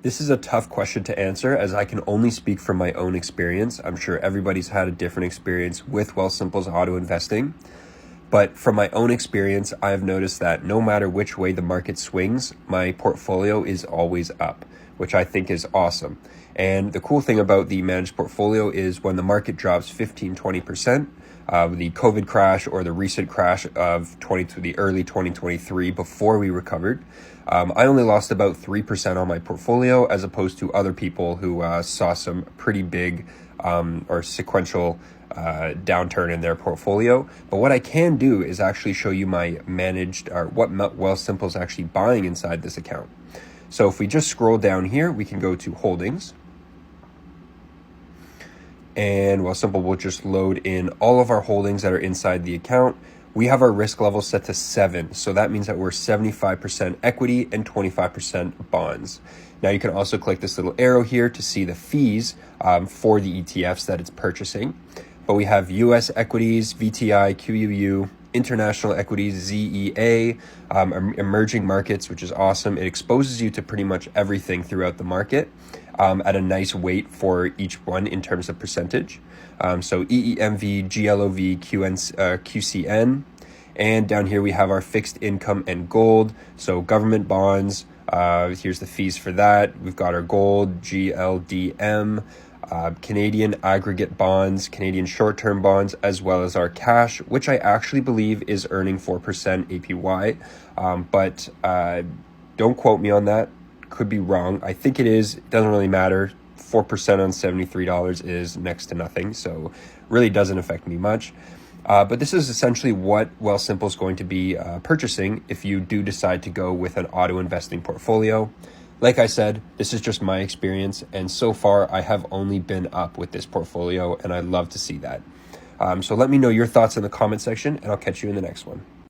This is a tough question to answer as I can only speak from my own experience. I'm sure everybody's had a different experience with Wealthsimple's auto investing. But from my own experience, I've noticed that no matter which way the market swings, my portfolio is always up, which I think is awesome. And the cool thing about the managed portfolio is when the market drops 15-20%, the COVID crash or the recent crash of the early 2023 before we recovered, I only lost about 3% on my portfolio as opposed to other people who saw some pretty big or sequential downturn in their portfolio. But what I can do is actually show you my managed or what Wealthsimple is actually buying inside this account. So if we just scroll down here, we can go to holdings. And Wealthsimple will just load in all of our holdings that are inside the account. We have our risk level set to 7. So that means that we're 75% equity and 25% bonds. Now you can also click this little arrow here to see the fees for the ETFs that it's purchasing. But we have US equities, VTI, QUU, international equities, ZEA, emerging markets, which is awesome. It exposes you to pretty much everything throughout the market at a nice weight for each one in terms of percentage. So EEMV, GLOV, QCN. And down here we have our fixed income and gold. So government bonds, here's the fees for that. We've got our gold, GLDM, Canadian aggregate bonds, Canadian short-term bonds, as well as our cash, which I actually believe is earning 4% APY. But don't quote me on that. Could be wrong. I think it is. It doesn't really matter. 4% on $73 is next to nothing, so really doesn't affect me much. But this is essentially what Wealthsimple is going to be purchasing if you do decide to go with an auto investing portfolio. Like I said, this is just my experience, and so far I have only been up with this portfolio, and I love to see that. So let me know your thoughts in the comment section, and I'll catch you in the next one.